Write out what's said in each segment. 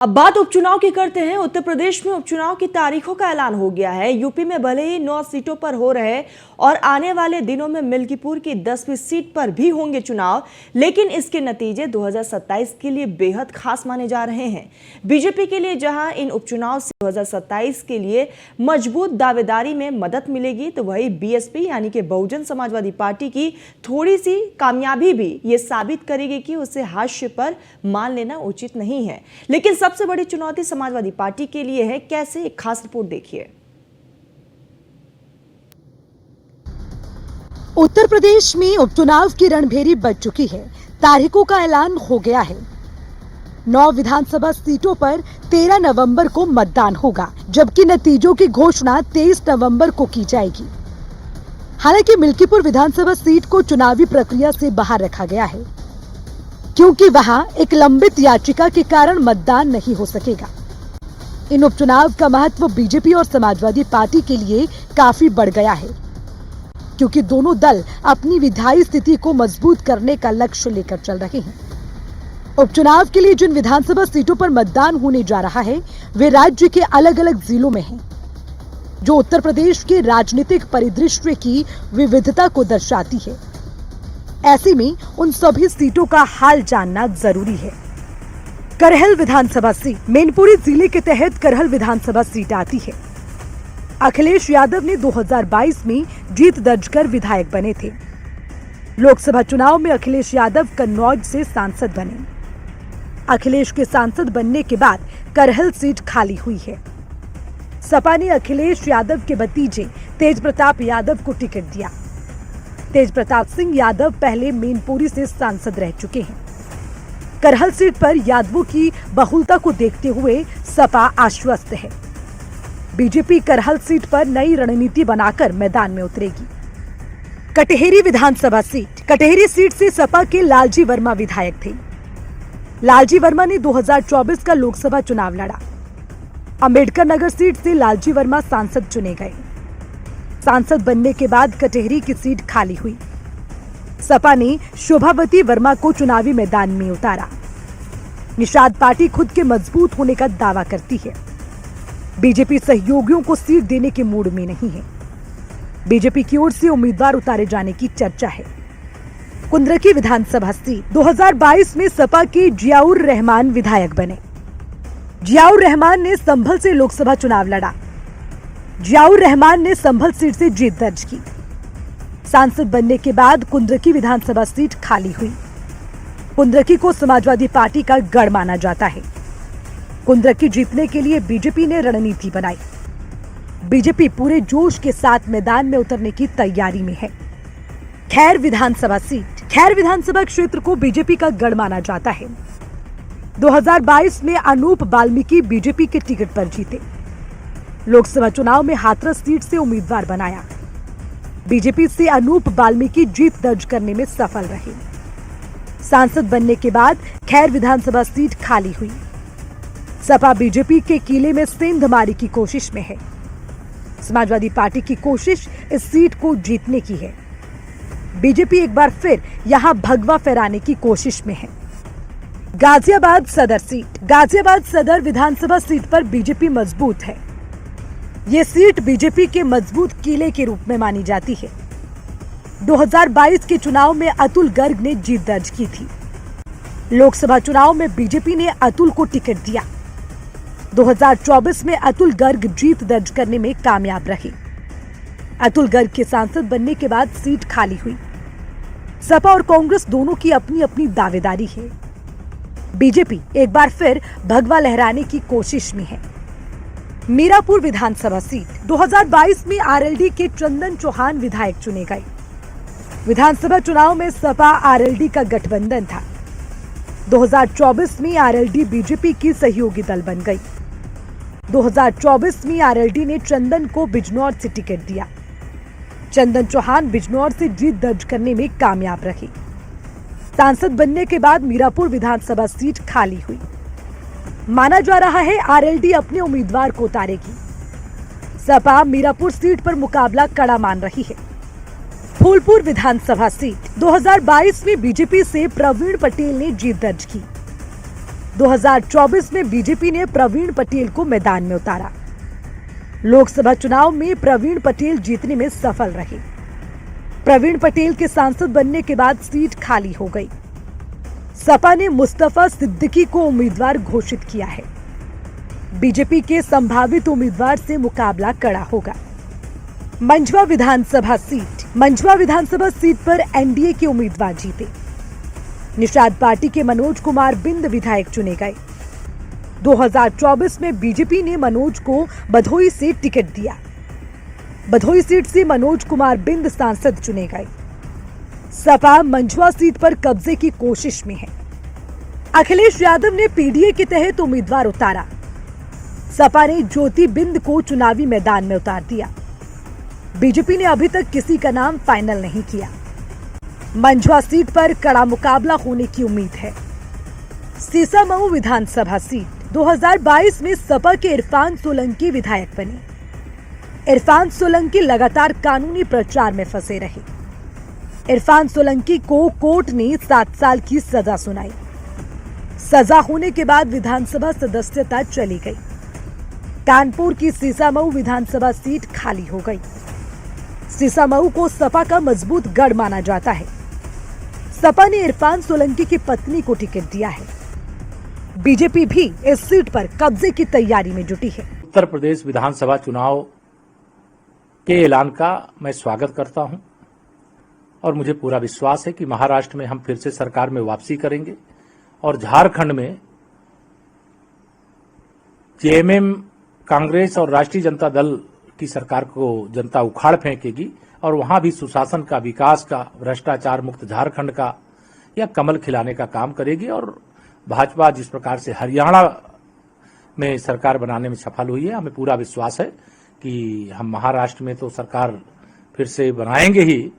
अब बात उपचुनाव की करते हैं। उत्तर प्रदेश में उपचुनाव की तारीखों का ऐलान हो गया है। यूपी में भले ही 9 सीटों पर हो रहे और आने वाले दिनों में मिल्कीपुर की 10वीं सीट पर भी होंगे चुनाव, लेकिन इसके नतीजे 2027 के लिए बेहद खास माने जा रहे हैं। बीजेपी के लिए जहां इन उपचुनाव से 2027 के लिए मजबूत दावेदारी में मदद मिलेगी, तो वही बीएसपी यानी कि बहुजन समाजवादी पार्टी की थोड़ी सी कामयाबी भी ये साबित करेगी कि उसे हाशिए पर मान लेना उचित नहीं है। लेकिन सबसे बड़ी चुनौती समाजवादी पार्टी के लिए है। कैसे, एक खास रिपोर्ट देखिए। उत्तर प्रदेश में उपचुनाव की रणभेरी बज चुकी है। तारीखों का ऐलान हो गया है। 9 विधानसभा सीटों पर 13 नवंबर को मतदान होगा, जबकि नतीजों की घोषणा 23 नवंबर को की जाएगी। हालांकि मिल्कीपुर विधानसभा सीट को चुनावी प्रक्रिया से बाहर रखा गया है, क्योंकि वहां एक लंबित याचिका के कारण मतदान नहीं हो सकेगा। इन उपचुनाव का महत्व बीजेपी और समाजवादी पार्टी के लिए काफी बढ़ गया है, क्योंकि दोनों दल अपनी विधायी स्थिति को मजबूत करने का लक्ष्य लेकर चल रहे हैं। उपचुनाव के लिए जिन विधानसभा सीटों पर मतदान होने जा रहा है, वे राज्य के अलग अलग जिलों में हैं, जो उत्तर प्रदेश के राजनीतिक परिदृश्य की विविधता को दर्शाती है। ऐसे में उन सभी सीटों का हाल जानना जरूरी है। करहल विधानसभा सीट मैनपुरी जिले के तहत करहल विधानसभा सीट आती है। अखिलेश यादव ने 2022 में जीत दर्ज कर विधायक बने थे। लोकसभा चुनाव में अखिलेश यादव कन्नौज से सांसद बने। अखिलेश के सांसद बनने के बाद करहल सीट खाली हुई है। सपा ने अखिलेश यादव के भतीजे तेज प्रताप यादव को टिकट दिया। तेज प्रताप सिंह यादव पहले मैनपुरी से सांसद रह चुके हैं। करहल सीट पर यादवों की बहुलता को देखते हुए सपा आश्वस्त है। बीजेपी करहल सीट पर नई रणनीति बनाकर मैदान में उतरेगी। कटहेरी विधानसभा सीट। कटहेरी सीट से सपा के लालजी वर्मा विधायक थे। लालजी वर्मा ने 2024 का लोकसभा चुनाव लड़ा। अंबेडकर नगर सीट से लालजी वर्मा सांसद चुने गए। सांसद बनने के बाद कटहेरी की सीट खाली हुई। सपा ने शोभावती वर्मा को चुनावी मैदान में उतारा। निषाद पार्टी खुद के मजबूत होने का दावा करती है। बीजेपी सहयोगियों को सीट देने के मूड में नहीं है। बीजेपी की ओर से उम्मीदवार उतारे जाने की चर्चा है। कुंद्रकी विधानसभा सीट 2022 में सपा के जियाउर रहमान विधायक बने। जियाउर रहमान ने संभल से लोकसभा चुनाव लड़ा। जियाउर रहमान ने संभल सीट से जीत दर्ज की। सांसद बनने के बाद कुंद्रकी विधानसभा सीट खाली हुई। कुंद्रकी को समाजवादी पार्टी का गढ़ माना जाता है। कुंद्रकी जीतने के लिए बीजेपी ने रणनीति बनाई। बीजेपी पूरे जोश के साथ मैदान में उतरने की तैयारी में है। खैर विधानसभा सीट। खैर विधानसभा क्षेत्र को बीजेपी का गढ़ माना जाता है। 2022 में अनूप वाल्मीकि बीजेपी के टिकट पर जीते। लोकसभा चुनाव में हाथरस सीट से उम्मीदवार बनाया। बीजेपी से अनूप वाल्मीकि जीत दर्ज करने में सफल रहे। सांसद बनने के बाद खैर विधानसभा सीट खाली हुई। सपा बीजेपी के किले में सेंधमारी की कोशिश में है। समाजवादी पार्टी की कोशिश इस सीट को जीतने की है। बीजेपी एक बार फिर यहां भगवा फहराने की कोशिश में है। गाजियाबाद सदर सीट। गाजियाबाद सदर विधानसभा सीट पर बीजेपी मजबूत है। ये सीट बीजेपी के मजबूत किले के रूप में मानी जाती है। 2022 के चुनाव में अतुल गर्ग ने जीत दर्ज की थी। लोकसभा चुनाव में बीजेपी ने अतुल को टिकट दिया। 2024 में अतुल गर्ग जीत दर्ज करने में कामयाब रहे। अतुल गर्ग के सांसद बनने के बाद सीट खाली हुई। सपा और कांग्रेस दोनों की अपनी अपनी दावेदारी है। बीजेपी एक बार फिर भगवा लहराने की कोशिश में है। मीरापुर विधानसभा सीट 2022 में आरएलडी के चंदन चौहान विधायक चुने गए। विधानसभा चुनाव में सपा आरएलडी का गठबंधन था। 2024 में आरएलडी बीजेपी की सहयोगी दल बन गई। 2024 में आरएलडी ने चंदन को बिजनौर से टिकट दिया। चंदन चौहान बिजनौर से जीत दर्ज करने में कामयाब रहे। सांसद बनने के बाद मीरापुर विधानसभा सीट खाली हुई। माना जा रहा है आरएलडी अपने उम्मीदवार को उतारेगी। सपा मीरापुर सीट पर मुकाबला कड़ा मान रही है। फूलपुर विधानसभा सीट 2022 में बीजेपी से प्रवीण पटेल ने जीत दर्ज की। 2024 में बीजेपी ने प्रवीण पटेल को मैदान में उतारा। लोकसभा चुनाव में प्रवीण पटेल जीतने में सफल रहे। प्रवीण पटेल के सांसद बनने के बाद सीट खाली हो गई। सपा ने मुस्तफा सिद्दीकी को उम्मीदवार घोषित किया है। बीजेपी के संभावित उम्मीदवार से मुकाबला कड़ा होगा। मंझवा विधानसभा सीट पर एनडीए के उम्मीदवार जीते। निषाद पार्टी के मनोज कुमार बिंद विधायक चुने गए। 2024 में बीजेपी ने मनोज को भदोही से टिकट दिया। भदोही सीट से मनोज कुमार बिंद सांसद चुने गए। सपा मंझवा सीट पर कब्जे की कोशिश में है। अखिलेश यादव ने पीडीए के तहत उम्मीदवार उतारा। सपा ने ज्योति बिंद को चुनावी मैदान में उतार दिया। बीजेपी ने अभी तक किसी का नाम फाइनल नहीं किया। मंझवा सीट पर कड़ा मुकाबला होने की उम्मीद है। सीसामऊ विधानसभा सीट 2022 में सपा के इरफान सोलंकी विधायक बने। इरफान सोलंकी लगातार कानूनी प्रचार में फंसे रहे। इरफान सोलंकी को कोर्ट ने 7 साल की सजा सुनाई। सजा होने के बाद विधानसभा सदस्यता चली गई। कानपुर की सीसामऊ विधानसभा सीट खाली हो गई। सीसामऊ को सपा का मजबूत गढ़ माना जाता है। सपा ने इरफान सोलंकी की पत्नी को टिकट दिया है। बीजेपी भी इस सीट पर कब्जे की तैयारी में जुटी है। उत्तर प्रदेश विधानसभा चुनाव के ऐलान का मैं स्वागत करता हूं और मुझे पूरा विश्वास है कि महाराष्ट्र में हम फिर से सरकार में वापसी करेंगे और झारखंड में जेएमएम, कांग्रेस और राष्ट्रीय जनता दल की सरकार को जनता उखाड़ फेंकेगी और वहां भी सुशासन का, विकास का, भ्रष्टाचार मुक्त झारखंड का या कमल खिलाने का काम करेगी। और भाजपा जिस प्रकार से हरियाणा में सरकार बनाने में सफल हुई है, हमें पूरा विश्वास है कि हम महाराष्ट्र में तो सरकार फिर से बनाएंगे ही,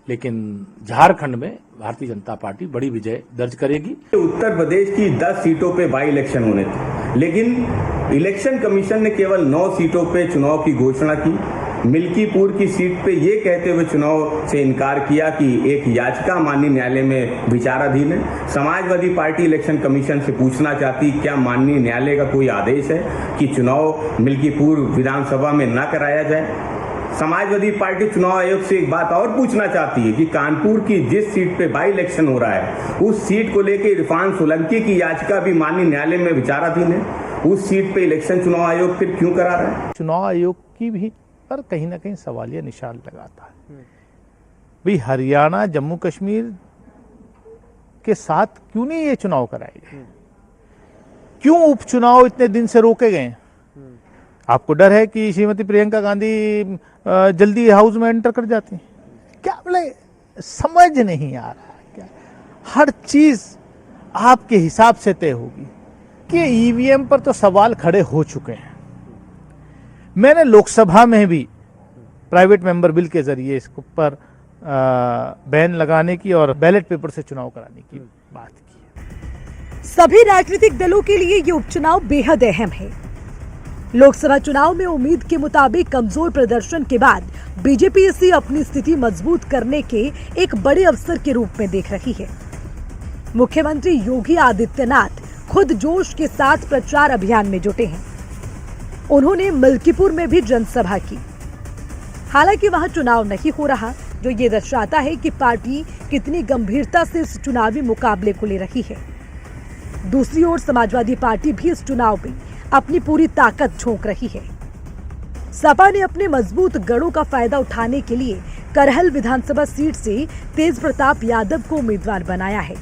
लेकिन झारखंड में भारतीय जनता पार्टी बड़ी विजय दर्ज करेगी। उत्तर प्रदेश की 10 सीटों पे बाई इलेक्शन होने थे, लेकिन इलेक्शन कमीशन ने केवल 9 सीटों पे चुनाव की घोषणा की। मिल्कीपुर की सीट पे ये कहते हुए चुनाव से इनकार किया कि एक याचिका माननीय न्यायालय में विचाराधीन है। समाजवादी पार्टी इलेक्शन कमीशन से पूछना चाहती क्या माननीय न्यायालय का कोई आदेश है कि चुनाव मिल्कीपुर विधानसभा में न कराया जाए। समाजवादी पार्टी चुनाव आयोग से एक बात और पूछना चाहती है कि कानपुर की जिस सीट पे बाई इलेक्शन हो रहा है, उस सीट को लेकर इरफान सोलंकी की याचिका भी माननीय न्यायालय में विचाराधीन है। उस सीट पे इलेक्शन चुनाव आयोग फिर क्यों करा रहा है? चुनाव आयोग की भी पर कहीं ना कहीं सवालिया निशान लगाता है। भाई हरियाणा, जम्मू कश्मीर के साथ क्यों नहीं ये चुनाव कराए गए? क्यों उपचुनाव इतने दिन से रोके गए? आपको डर है कि श्रीमती प्रियंका गांधी जल्दी हाउस में एंटर कर जाती? क्या बोले, समझ नहीं आ रहा क्या? हर चीज आपके हिसाब से तय होगी कि ईवीएम पर तो सवाल खड़े हो चुके हैं। मैंने लोकसभा में भी प्राइवेट मेंबर बिल के जरिए इसके ऊपर बैन लगाने की और बैलेट पेपर से चुनाव कराने की बात की। सभी राजनीतिक दलों के लिए ये उपचुनाव बेहद अहम है। लोकसभा चुनाव में उम्मीद के मुताबिक कमजोर प्रदर्शन के बाद बीजेपी इसे अपनी स्थिति मजबूत करने के एक बड़े अवसर के रूप में देख रही है। मुख्यमंत्री योगी आदित्यनाथ खुद जोश के साथ प्रचार अभियान में जुटे हैं। उन्होंने मिल्कीपुर में भी जनसभा की। हालांकि वहां चुनाव नहीं हो रहा, जो ये दर्शाता है कि पार्टी कितनी गंभीरता से इस चुनावी मुकाबले को ले रही है। दूसरी ओर समाजवादी पार्टी भी इस चुनाव में अपनी पूरी ताकत झोंक रही है। सपा ने अपने मजबूत गढ़ों का फायदा उठाने के लिए करहल विधानसभा सीट से तेज प्रताप यादव को उम्मीदवार बनाया है।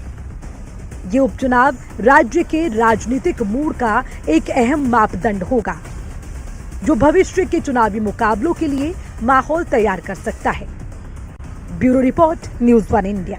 ये उपचुनाव राज्य के राजनीतिक मूड का एक अहम मापदंड होगा, जो भविष्य के चुनावी मुकाबलों के लिए माहौल तैयार कर सकता है। Bureau report, news 1 India.